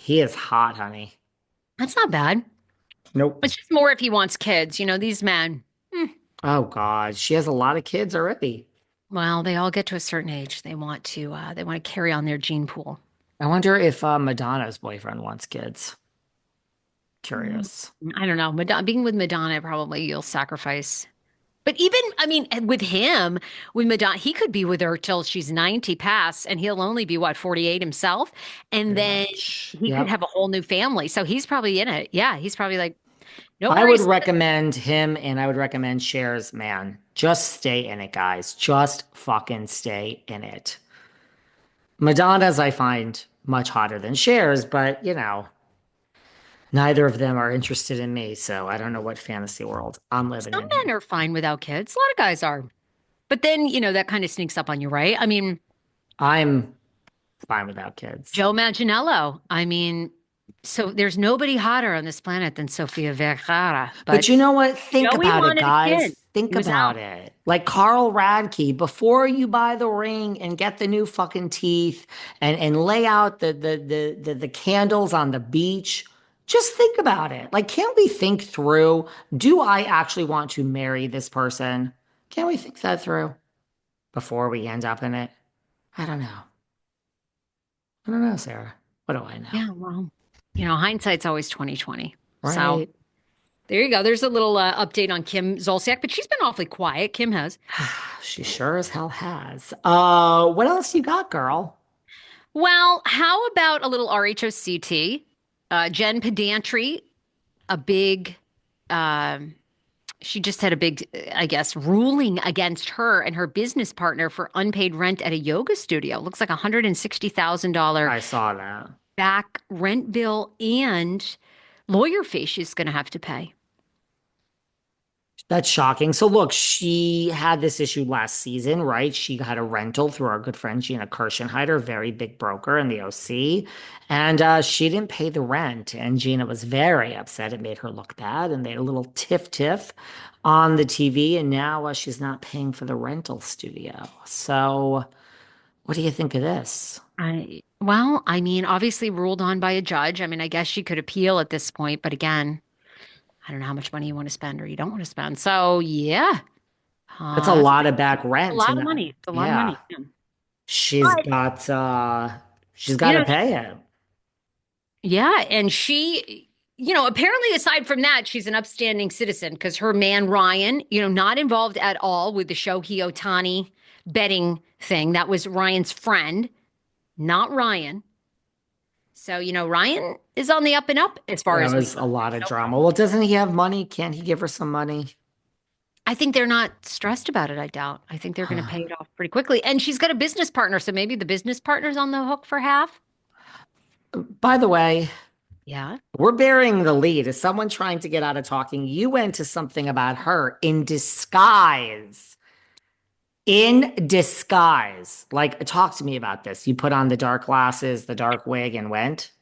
He is hot, honey. That's not bad. Nope. It's just more if he wants kids. These men, Oh God, she has a lot of kids already. well, they all get to a certain age. They want to carry on their gene pool. I wonder if Madonna's boyfriend wants kids. Mm, Curious. I don't know. Being with Madonna, probably you'll sacrifice. But even, I mean, with him, with Madonna, he could be with her till she's 90 past, and he'll only be, what, 48 himself? And Pretty then much. he could Yep. have a whole new family. So he's probably in it. Yeah, he's probably like, no I would worries. recommend him and I would recommend Cher's man. Just stay in it, guys. Just fucking stay in it. Madonna's I find much hotter than Cher's, but neither of them are interested in me, so I don't know what fantasy world I'm living Some in men here. are fine without kids. A lot of guys are. But then, that kind of sneaks up on you, right? I mean, I'm fine without kids. Joe Manganiello. I mean, so there's nobody hotter on this planet than Sofia Vergara. But But you know what? Think Joey about it, wanted a guys. kid. Think He was about out. it. Like Carl Radke, before you buy the ring and get the new fucking teeth and lay out the candles on the beach, just think about it. Like, can't we think through? Do I actually want to marry this person? Can't we think that through before we end up in it? I don't know. I don't know, Sarah. What do I know? Yeah, well, hindsight's always 2020. So Right? there you go. There's a little update on Kim Zolciak, but she's been awfully quiet. Kim has. She sure as hell has. What else you got, girl? Well, how about a little RHOCT? Jen Pedantry, a big, um, she just had a big, I guess, ruling against her and her business partner for unpaid rent at a yoga studio. Looks like $160,000 I saw that. back rent bill and lawyer fee she's going to have to pay. That's shocking. So look, she had this issue last season, right? She had a rental through our good friend Gina Kirschenheiter, very big broker in the OC, and she didn't pay the rent, and Gina was very upset. It made her look bad, and they had a little tiff on the TV, and now she's not paying for the rental studio. So, what do you think of this? I mean, obviously ruled on by a judge. I mean, I guess she could appeal at this point, but again, I don't know how much money you want to spend or you don't want to spend. So yeah, That's a that's lot of back a rent, lot and of money. It's a lot of yeah, money. Yeah. she's But got uh, she's got you to know, pay it. yeah, and apparently aside from that, she's an upstanding citizen because her man Ryan, not involved at all with the Shohei Ohtani betting thing. That was Ryan's friend, not Ryan. So, Ryan is on the up and up as far That as we was know. a lot There's of no drama. problem. Well, doesn't he have money? Can't he give her some money? I think they're not stressed about it, I doubt. I think they're going to pay it off pretty quickly. And she's got a business partner, so maybe the business partner's on the hook for half. By the way, Yeah. we're burying the lead. Is someone trying to get out of talking? You went to something about her in disguise. In disguise. Like, talk to me about this. You put on the dark glasses, the dark wig, and went.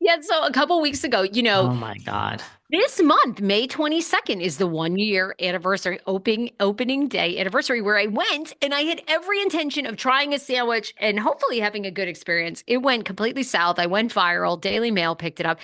Yeah, so a couple weeks ago, Oh my God. this month, May 22nd, is the 1 year anniversary, opening day anniversary, where I went and I had every intention of trying a sandwich and hopefully having a good experience. It went completely south. I went viral. Daily Mail picked it up.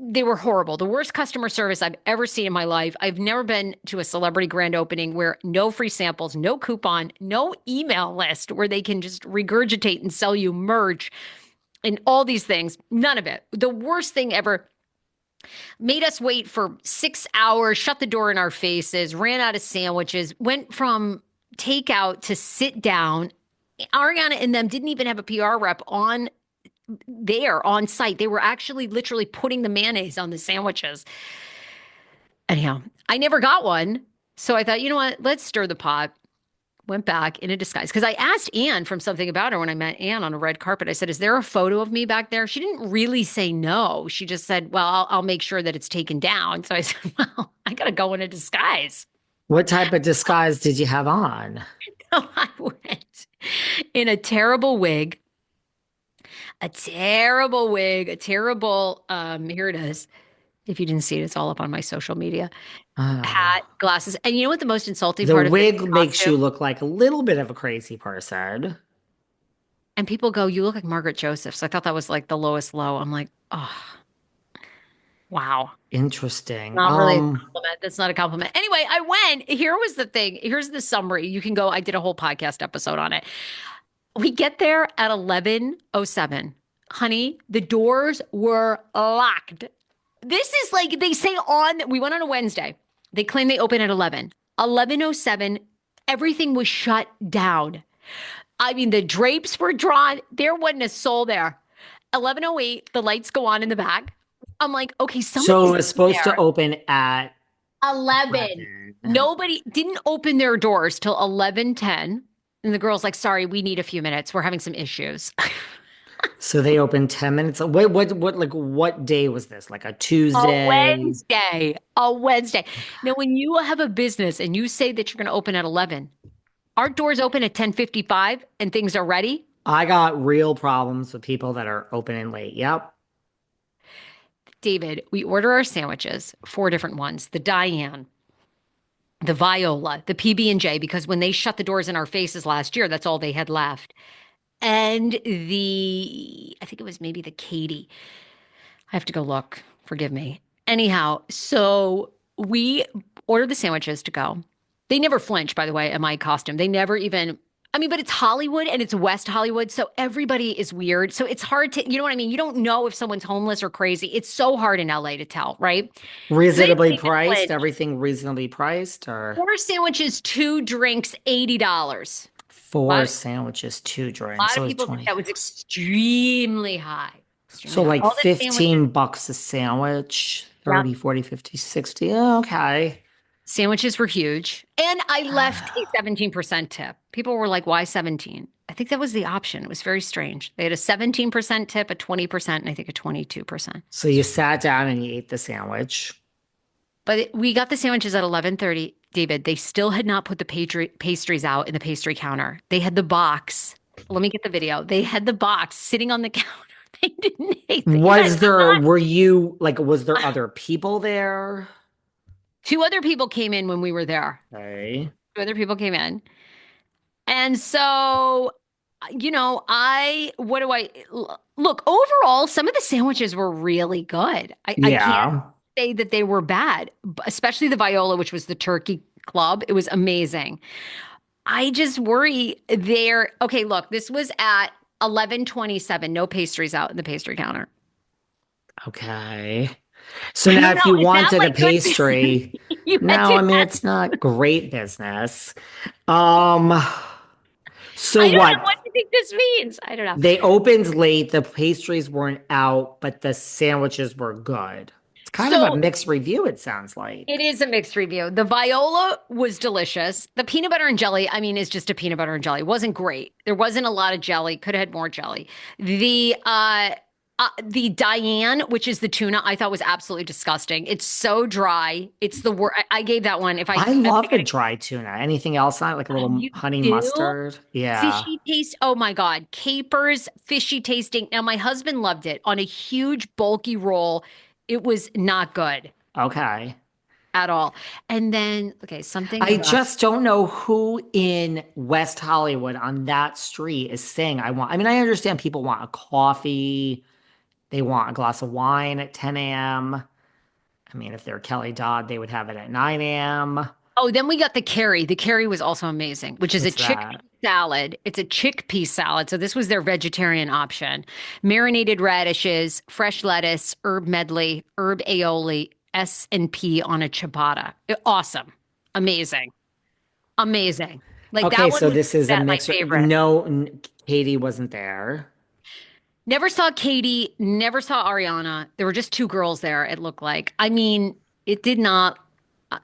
They were horrible. The worst customer service I've ever seen in my life. I've never been to a celebrity grand opening where no free samples, no coupon, no email list where they can just regurgitate and sell you merch and all these things. None of it. The worst thing ever. Made us wait for 6 hours, shut the door in our faces, ran out of sandwiches, went from takeout to sit down. Ariana and them didn't even have a PR rep on there on site. They were actually literally putting the mayonnaise on the sandwiches. Anyhow, I never got one. So I thought, you know what? Let's stir the pot. Went back in a disguise because I asked Anne from something about her when I met Anne on a red carpet. I said, "Is there a photo of me back there?" She didn't really say no. She just said, "Well, I'll make sure that it's taken down." So I said, "Well, I got to go in a disguise." What type of disguise did you have on? So I went in a terrible wig, a terrible, here it is. If you didn't see it, it's all up on my social media. Hat, Oh. glasses. And you know what the most insulting The part of this wig makes costume? you look like a little bit of a crazy person. And people go, "You look like Margaret Joseph." So I thought that was like the lowest low. I'm like, oh, wow. Interesting. Not really a compliment. That's not a compliment. Anyway, I went. Here was the thing. Here's the summary. You can go. I did a whole podcast episode on it. We get there at 11:07. Honey, the doors were locked. This is like they say we went on a Wednesday. They claim they open at 11. 11:07, everything was shut down. I mean, the drapes were drawn. There wasn't a soul there. 11:08, the lights go on in the back. I'm like, okay, So somebody's it's in supposed to there. open at 11. 11. Nobody didn't open their doors till 11:10. And the girl's like, sorry, we need a few minutes. We're having some issues. So they opened 10 minutes. Wait, like what day was this? Like a A Tuesday? Wednesday. A Wednesday. Now, when you have a business and you say that you're going to open at 11, our doors open at 10:55 and things are ready. I got real problems with people that are opening late. Yep. David, we order our sandwiches, four different ones, the Diane, the Viola, the PB&J, because when they shut the doors in our faces last year, that's all they had left. And I think it was maybe the Katie. I have to go look. Forgive me. Anyhow, so we ordered the sandwiches to go. They never flinch, by the way, at my costume. They never even, I mean, but it's Hollywood and it's West Hollywood. So everybody is weird. So it's hard to, you know what I mean? You don't know if someone's homeless or crazy. It's so hard in LA to tell, right? So they didn't Reasonably even priced, flinch. everything reasonably priced, or Four sandwiches, two drinks, $80. A four lot, sandwiches, two a drinks. lot of So it's people think 20. that was extremely high. Extremely So high. like All the sandwiches. 15 bucks a sandwich, Yeah. 30, 40, 50, 60. Okay. Sandwiches were huge. And I left a 17% tip. People were like, why 17? I think that was the option. It was very strange. They had a 17% tip, a 20%, and I think a 22%. So you sat down and you ate the sandwich. But we got the sandwiches at 11:30. David, they still had not put the pastries out in the pastry counter. They had the box. Let me get the video. They had the box sitting on the counter. They didn't hate it. You guys Were you like, was there other people there? Two other people came in when we were there. Okay. Two other people came in. And so, what do look, overall, some of the sandwiches were really good. I can't Yeah. say that they were bad, especially the Viola, which was the turkey club. It was amazing. I just worry there. Okay, look, this was at 11:27. No pastries out in the pastry counter. Okay. So I now don't if know. you Is that wanted a like good business? pastry, You had no, to I mean have. it's not great business. Um, so I don't know what? what you think this means. I don't know. They opened late, the pastries weren't out, but the sandwiches were good. It's kind of a So mixed review, it sounds it like. is a mixed review. The Viola was delicious. The peanut butter and jelly, I mean, is just a peanut butter and jelly. It wasn't great. There wasn't a lot of jelly. Could have had more jelly. The Diane, which is the tuna, I thought was absolutely disgusting. It's so dry. It's the worst. I gave that one. If I, I am love I the gonna, dry tuna. Anything else on it? Like a little you honey do mustard? Yeah. fishy taste. Oh my God, capers, fishy tasting. Now my husband loved it on a huge bulky roll. It was not good Okay. at all. And then, okay, something I about. just don't know who in West Hollywood on that street is saying I mean, I understand people want a coffee, they want a glass of wine at 10 a.m. I mean, if they're Kelly Dodd, they would have it at 9 a.m. Oh, then we got the curry. The curry was also amazing, which is a What's chickpea that? salad. It's a chickpea salad. So this was their vegetarian option. Marinated radishes, fresh lettuce, herb medley, herb aioli, S&P on a ciabatta. Awesome. Amazing. Amazing. Like Okay, that one so was this is a my mix. favorite. No, Katie wasn't there. Never saw Katie, never saw Ariana. There were just two girls there, it looked like. I mean, it did not, I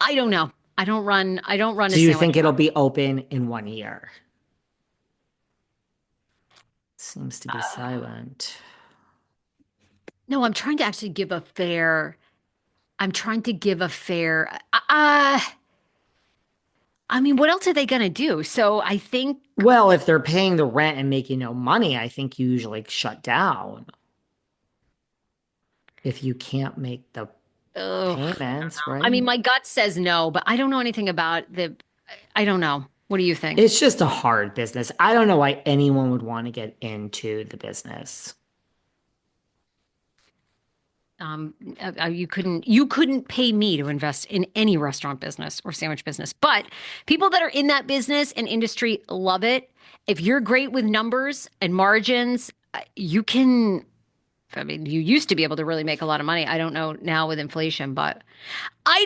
I don't know. I don't run a Do you sandwich think it'll shop. be open in 1 year? Seems to be silent. No, I'm trying to give a fair, I mean, what else are they going to do? So I think, Well, if they're paying the rent and making no money, I think you usually shut down if you can't make the oh, I don't payments, know. I mean, right? my gut says no, but I don't know anything about I don't know. What do you think? It's just a hard business. I don't know why anyone would want to get into the business. You couldn't pay me to invest in any restaurant business or sandwich business, but people that are in that business and industry love it. If you're great with numbers and margins, you can. I mean, you used to be able to really make a lot of money. I don't know now with inflation, but I